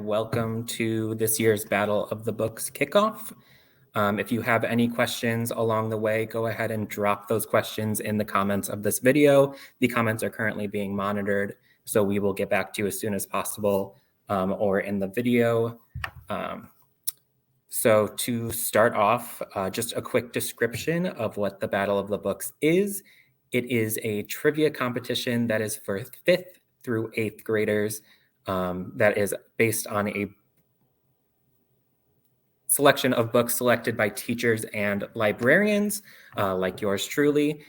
welcome to this year's Battle of the Books kickoff. If you have any questions along the way, go ahead and drop those questions in the comments of this video. The comments are currently being monitored, so we will get back to you as soon as possible or in the video. So to start off, just a quick description of what the Battle of the Books is. It is a trivia competition that is for 5th through 8th graders that is based on a selection of books selected by teachers and librarians, like yours truly.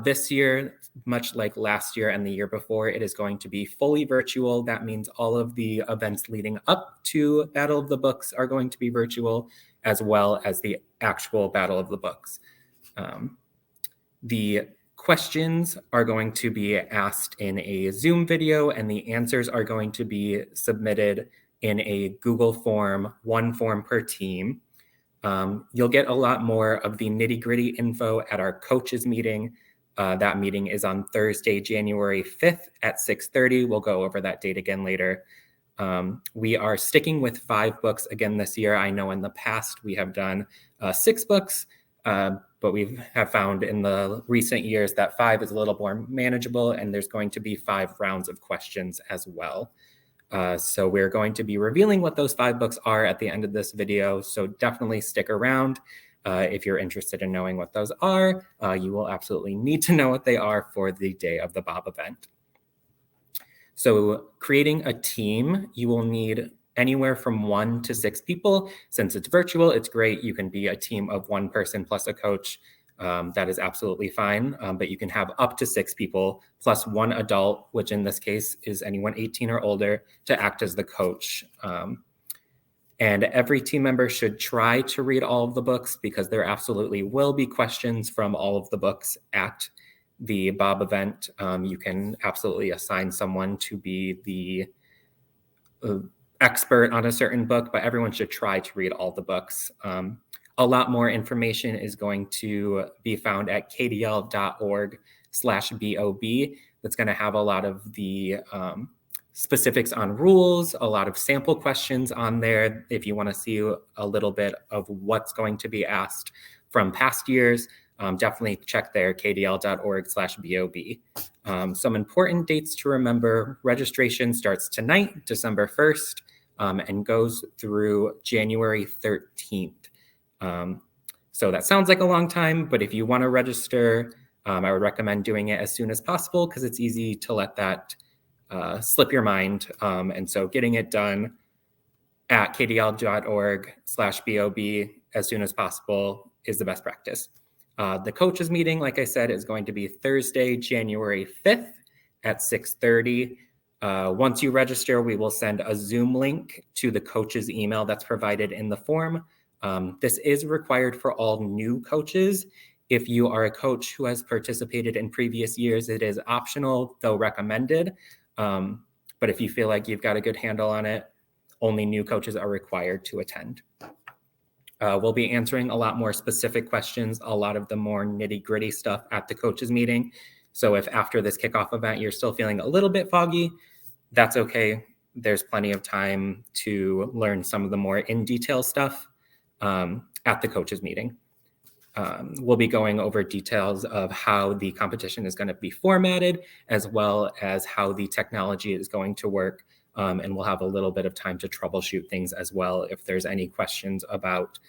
This year, much like last year and the year before, it is going to be fully virtual. That means all of the events leading up to Battle of the Books are going to be virtual, as well as the actual Battle of the Books. The questions are going to be asked in a Zoom video, and the answers are going to be submitted in a Google form, one form per team. You'll get a lot more of the nitty-gritty info at our coaches meeting. That meeting is on Thursday, January 5th at 6:30. We'll go over that date again later. We are sticking with 5 books again this year. I know in the past we have done 6 books, but we have found in the recent years that 5 is a little more manageable, and there's going to be 5 rounds of questions as well. So we're going to be revealing what those 5 books are at the end of this video, so definitely stick around. If you're interested in knowing what those are, you will absolutely need to know what they are for the Day of the Bob event. So creating a team, you will need anywhere from 1 to 6 people. Since it's virtual, it's great. You can be a team of 1 person plus a coach. That is absolutely fine, but you can have up to 6 people plus 1 adult, which in this case is anyone 18 or older, to act as the coach. And every team member should try to read all of the books, because there absolutely will be questions from all of the books at the Bob event. You can absolutely assign someone to be the expert on a certain book, but everyone should try to read all the books. A lot more information is going to be found at kdl.org/BOB. That's going to have a lot of the specifics on rules, a lot of sample questions on there. If you want to see a little bit of what's going to be asked from past years, definitely check there, kdl.org/BOB. Some important dates to remember: registration starts tonight, December 1st, and goes through January 13th. So that sounds like a long time, but if you want to register, I would recommend doing it as soon as possible, because it's easy to let that slip your mind. And so getting it done at kdl.org/BOB as soon as possible is the best practice. The coaches meeting, like I said, is going to be Thursday, January 5th at 6:30. Once you register, we will send a Zoom link to the coach's email that's provided in the form. This is required for all new coaches. If you are a coach who has participated in previous years, it is optional, though recommended. But if you feel like you've got a good handle on it, only new coaches are required to attend. We'll be answering a lot more specific questions, a lot of the more nitty-gritty stuff at the coaches meeting. So if after this kickoff event you're still feeling a little bit foggy, that's okay. There's plenty of time to learn some of the more in-detail stuff at the coaches meeting. We'll be going over details of how the competition is going to be formatted, as well as how the technology is going to work. And we'll have a little bit of time to troubleshoot things as well if there's any questions about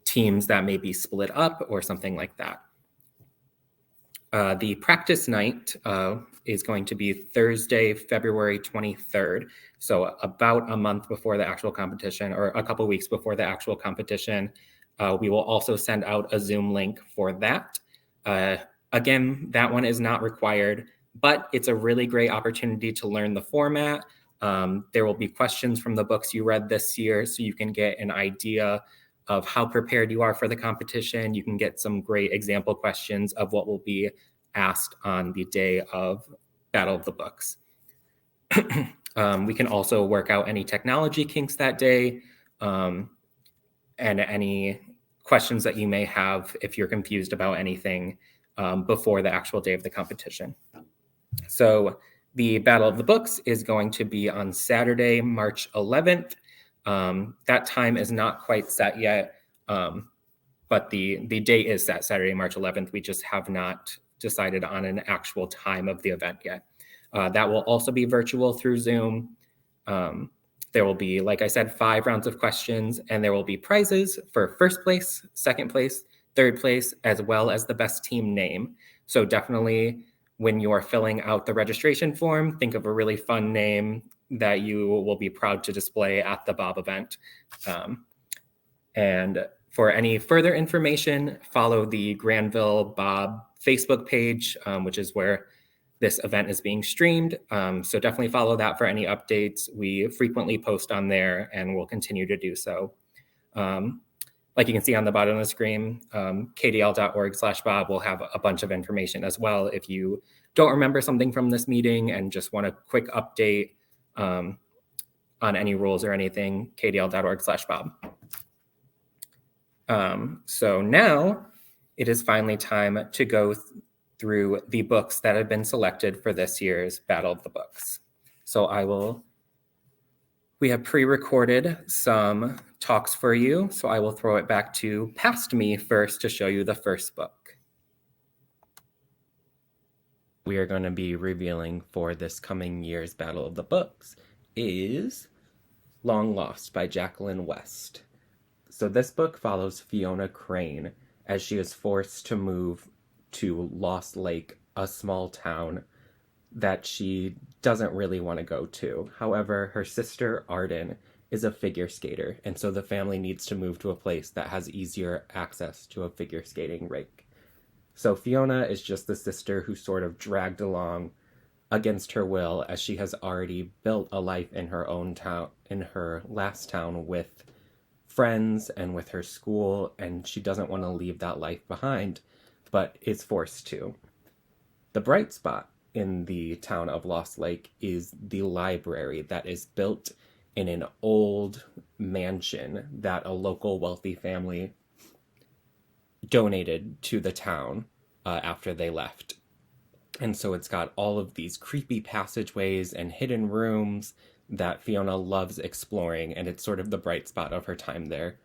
teams that may be split up or something like that. The practice night is going to be Thursday, February 23rd. So about a month before the actual competition, or a couple weeks before the actual competition. We will also send out a Zoom link for that. Again, that one is not required, but it's a really great opportunity to learn the format. There will be questions from the books you read this year, so you can get an idea of how prepared you are for the competition. You can get some great example questions of what will be asked on the day of Battle of the Books. We can also work out any technology kinks that day, and any questions that you may have if you're confused about anything before the actual day of the competition. So The Battle of the Books is going to be on Saturday, March 11th. That time is not quite set yet, but the date is set, Saturday, March 11th. We just have not decided on an actual time of the event yet. That will also be virtual through Zoom. There will be, like I said, 5 rounds of questions, and there will be prizes for first place, second place, third place, as well as the best team name. So definitely, when you're filling out the registration form, think of a really fun name that you will be proud to display at the Bob event. And for any further information, follow the Grandville Bob Facebook page, which is where this event is being streamed. So definitely follow that for any updates. We frequently post on there and we'll continue to do so. Like you can see on the bottom of the screen, kdl.org/Bob will have a bunch of information as well. If you don't remember something from this meeting and just want a quick update on any rules or anything, kdl.org/Bob. So now it is finally time to go through the books that have been selected for this year's Battle of the Books. So we have pre-recorded some talks for you, so I will throw it back to past me first to show you the first book. We are going to be revealing for this coming year's Battle of the Books is Long Lost by Jacqueline West. So this book follows Fiona Crane as she is forced to move to Lost Lake, a small town that she doesn't really want to go to. However, her sister Arden is a figure skater, and so the family needs to move to a place that has easier access to a figure skating rink. So Fiona is just the sister who's sort of dragged along against her will, as she has already built a life in her own town, in her last town, with friends and with her school, and she doesn't want to leave that life behind, but is forced to. The bright spot in the town of Lost Lake is the library that is built in an old mansion that a local wealthy family donated to the town after they left. And so it's got all of these creepy passageways and hidden rooms that Fiona loves exploring, and it's sort of the bright spot of her time there.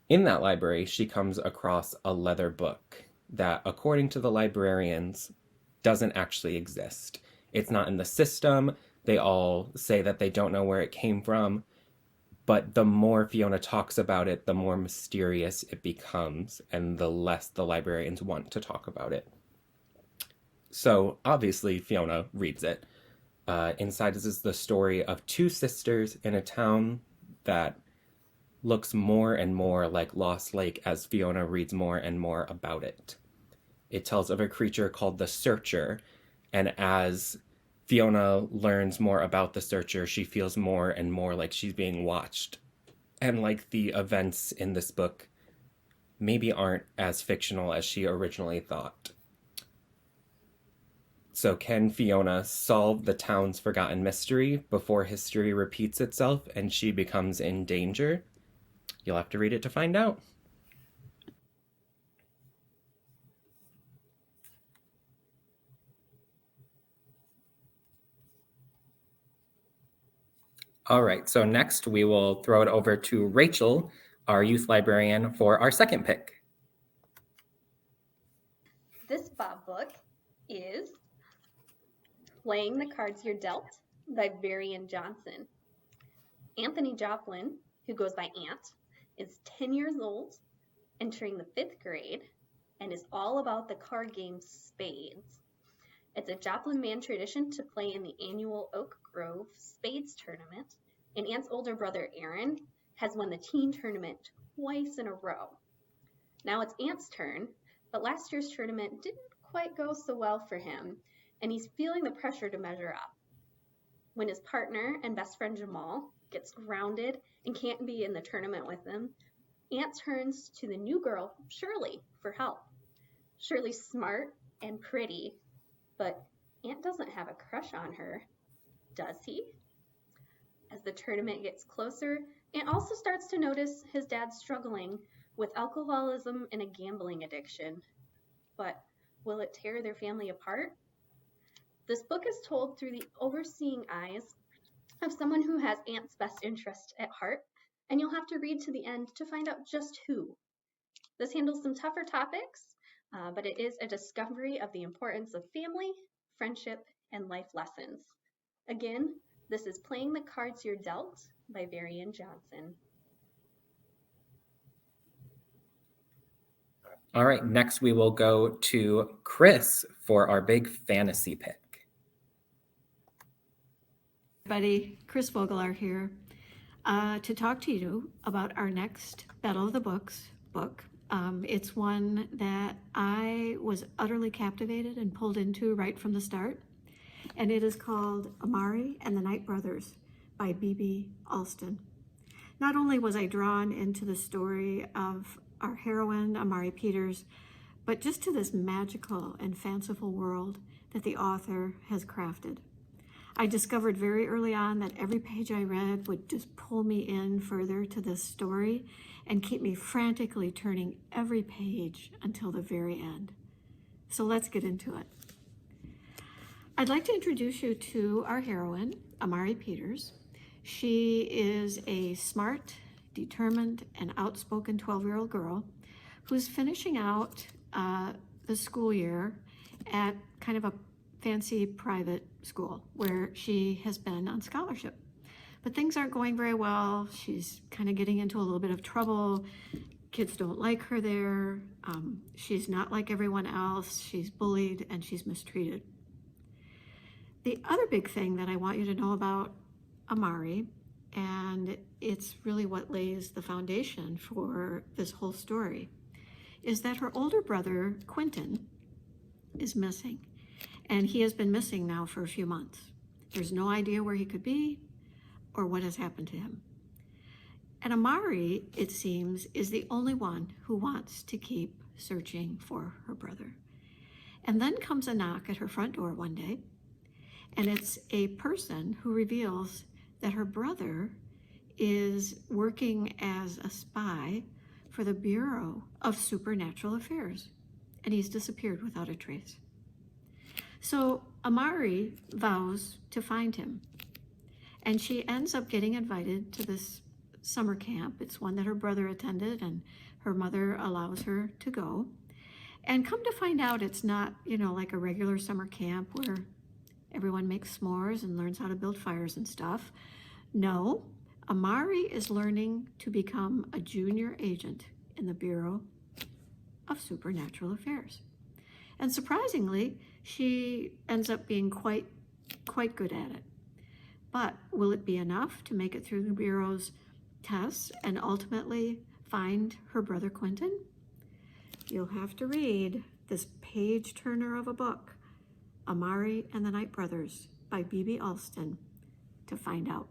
In that library, she comes across a leather book that, according to the librarians, doesn't actually exist. It's not in the system. They all say that they don't know where it came from, but the more Fiona talks about it, the more mysterious it becomes, and the less the librarians want to talk about it. So, obviously, Fiona reads it. Inside is the story of 2 sisters in a town that looks more and more like Lost Lake as Fiona reads more and more about it. It tells of a creature called the Searcher, and as Fiona learns more about the Searcher, she feels more and more like she's being watched. And like the events in this book maybe aren't as fictional as she originally thought. So can Fiona solve the town's forgotten mystery before history repeats itself and she becomes in danger? You'll have to read it to find out. All right, so next we will throw it over to Rachel, our youth librarian, for our second pick. This Bob book is Playing the Cards You're Dealt by Varian Johnson. Anthony Joplin, who goes by Ant, is 10 years old, entering the 5th grade, and is all about the card game Spades. It's a Joplin man tradition to play in the annual Oak Grove Spades tournament, and Ant's older brother Aaron has won the teen tournament twice in a row. Now it's Ant's turn, but last year's tournament didn't quite go so well for him, and he's feeling the pressure to measure up. When his partner and best friend Jamal gets grounded and can't be in the tournament with him, Ant turns to the new girl, Shirley, for help. Shirley's smart and pretty, but Ant doesn't have a crush on her, does he? As the tournament gets closer, Ant also starts to notice his dad struggling with alcoholism and a gambling addiction. But will it tear their family apart? This book is told through the overseeing eyes of someone who has Aunt's best interest at heart, and you'll have to read to the end to find out just who. This handles some tougher topics, but it is a discovery of the importance of family, friendship, and life lessons. Again, this is Playing the Cards You're Dealt by Varian Johnson. All right, next we will go to Chris for our big fantasy pick. Everybody, Chris Vogelaar here to talk to you about our next Battle of the Books book. It's one that I was utterly captivated and pulled into right from the start, and it is called Amari and the Night Brothers by B.B. Alston. Not only was I drawn into the story of our heroine, Amari Peters, but just to this magical and fanciful world that the author has crafted. I discovered very early on that every page I read would just pull me in further to this story and keep me frantically turning every page until the very end. So let's get into it. I'd like to introduce you to our heroine, Amari Peters. She is a smart, determined, and outspoken 12-year-old girl who's finishing out the school year at kind of a fancy private school where she has been on scholarship. But things aren't going very well. She's kind of getting into a little bit of trouble. Kids don't like her there. She's not like everyone else. She's bullied and she's mistreated. The other big thing that I want you to know about Amari, and it's really what lays the foundation for this whole story, is that her older brother, Quentin, is missing. And he has been missing now for a few months. There's no idea where he could be or what has happened to him. And Amari, it seems, is the only one who wants to keep searching for her brother. And then comes a knock at her front door one day, and it's a person who reveals that her brother is working as a spy for the Bureau of Supernatural Affairs, and he's disappeared without a trace. So Amari vows to find him, and she ends up getting invited to this summer camp. It's one that her brother attended, and her mother allows her to go. And come to find out, it's not, like a regular summer camp where everyone makes s'mores and learns how to build fires and stuff. No, Amari is learning to become a junior agent in the Bureau of Supernatural Affairs. And surprisingly, she ends up being quite good at it. But will it be enough to make it through the Bureau's tests and ultimately find her brother Quentin? You'll have to read this page-turner of a book, Amari and the Night Brothers by B.B. Alston, to find out.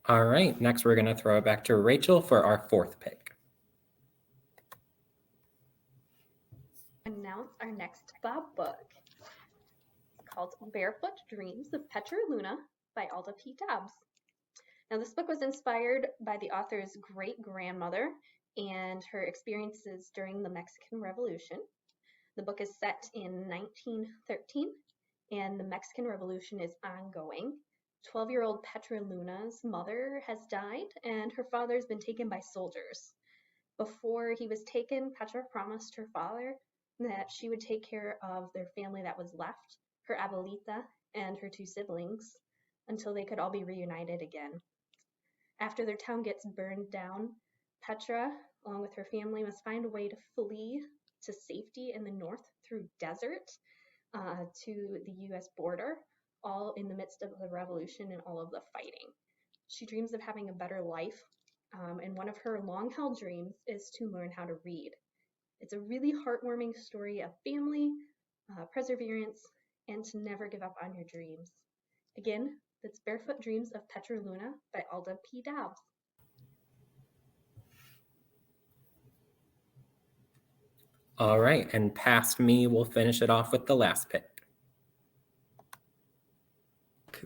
All right, next we're going to throw it back to Rachel for our fourth pick. Announce our next Bob book. It's called Barefoot Dreams of Petra Luna by Alda P. Dobbs. Now, this book was inspired by the author's great-grandmother and her experiences during the Mexican Revolution. The book is set in 1913, and the Mexican Revolution is ongoing. 12-year-old Petra Luna's mother has died, and her father's been taken by soldiers. Before he was taken, Petra promised her father that she would take care of their family that was left, her abuelita and her two siblings, until they could all be reunited again. After their town gets burned down, Petra, along with her family, must find a way to flee to safety in the north through desert to the U.S. border, all in the midst of the revolution and all of the fighting. She dreams of having a better life, and one of her long-held dreams is to learn how to read. It's a really heartwarming story of family, perseverance, and to never give up on your dreams. Again, that's Barefoot Dreams of Petra Luna by Alda P. Dobbs. All right, and past me, we'll finish it off with the last pick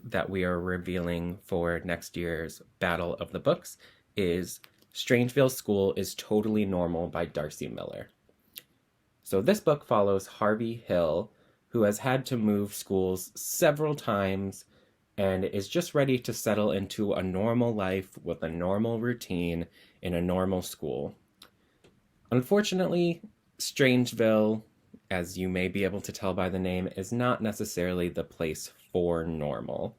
that we are revealing for next year's Battle of the Books is Strangeville School is Totally Normal by Darcy Miller. So this book follows Harvey Hill, who has had to move schools several times and is just ready to settle into a normal life with a normal routine in a normal school. Unfortunately, Strangeville, as you may be able to tell by the name, is not necessarily the place for normal.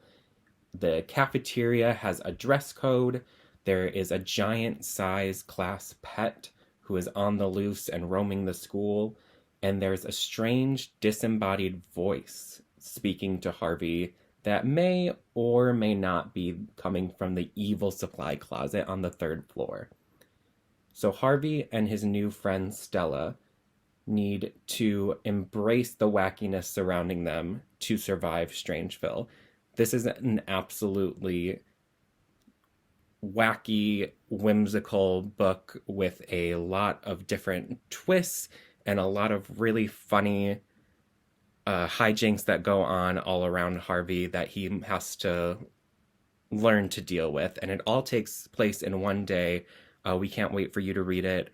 The cafeteria has a dress code. There is a giant-size class pet who is on the loose and roaming the school. And there's a strange, disembodied voice speaking to Harvey that may or may not be coming from the evil supply closet on the 3rd floor. So Harvey and his new friend Stella need to embrace the wackiness surrounding them to survive Strangeville. This is an absolutely wacky, whimsical book with a lot of different twists and a lot of really funny hijinks that go on all around Harvey that he has to learn to deal with. And it all takes place in one day. We can't wait for you to read it.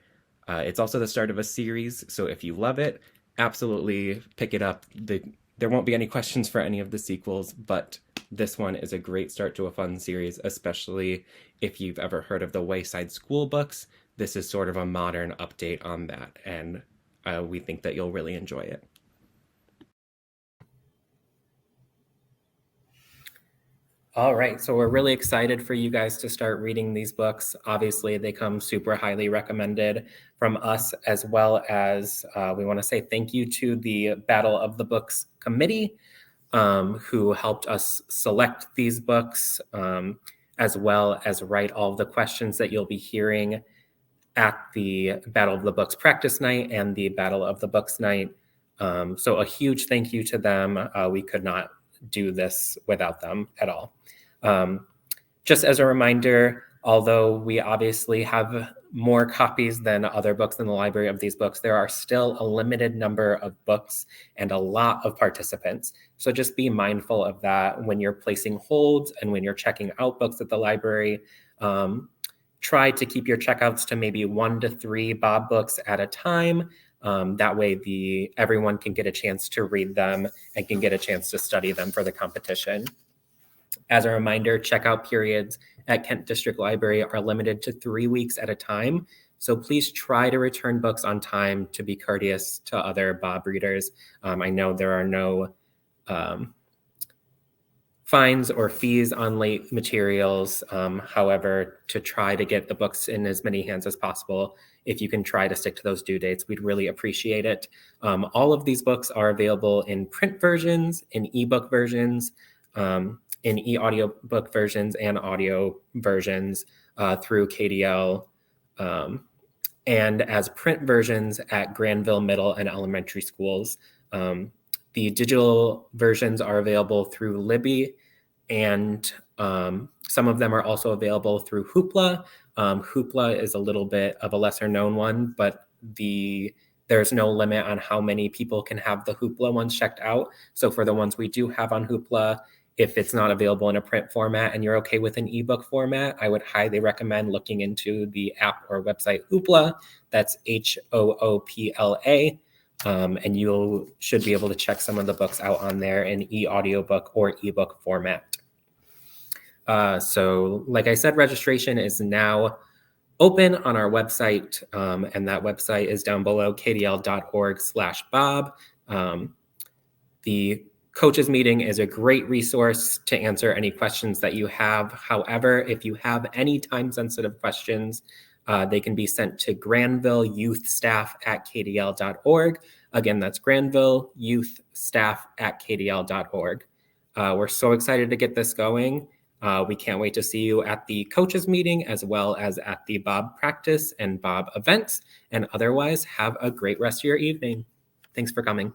It's also the start of a series, so if you love it, absolutely pick it up. There won't be any questions for any of the sequels, but this one is a great start to a fun series, especially if you've ever heard of the Wayside School books. This is sort of a modern update on that, and we think that you'll really enjoy it. All right, so we're really excited for you guys to start reading these books. Obviously, they come super highly recommended from us, as well as we want to say thank you to the Battle of the Books committee, who helped us select these books, as well as write all of the questions that you'll be hearing at the Battle of the Books practice night and the Battle of the Books night. So a huge thank you to them. We could not do this without them at all. Just as a reminder, although we obviously have more copies than other books in the library of these books, there are still a limited number of books and a lot of participants. So just be mindful of that when you're placing holds and when you're checking out books at the library. Try to keep your checkouts to maybe 1 to 3 Bob books at a time. That way everyone can get a chance to read them and can get a chance to study them for the competition. As a reminder, checkout periods at Kent District Library are limited to 3 weeks at a time. So please try to return books on time to be courteous to other Bob readers. I know there are no fines or fees on late materials. However, to try to get the books in as many hands as possible, if you can try to stick to those due dates, we'd really appreciate it. All of these books are available in print versions, in ebook versions, in e-audiobook versions and audio versions through KDL, and as print versions at Grandville Middle and Elementary Schools. The digital versions are available through Libby, and some of them are also available through Hoopla. Hoopla is a little bit of a lesser known one, but there's no limit on how many people can have the Hoopla ones checked out. So for the ones we do have on Hoopla, if it's not available in a print format and you're okay with an ebook format, I would highly recommend looking into the app or website Hoopla. That's Hoopla. And you should be able to check some of the books out on there in e-audiobook or ebook format. So like I said, registration is now open on our website, and that website is down below, kdl.org/Bob. The coaches meeting is a great resource to answer any questions that you have. However, if you have any time-sensitive questions, they can be sent to granvilleyouthstaff@kdl.org. Again, that's granvilleyouthstaff@kdl.org. We're so excited to get this going. We can't wait to see you at the coaches meeting as well as at the Bob practice and Bob events. And otherwise, have a great rest of your evening. Thanks for coming.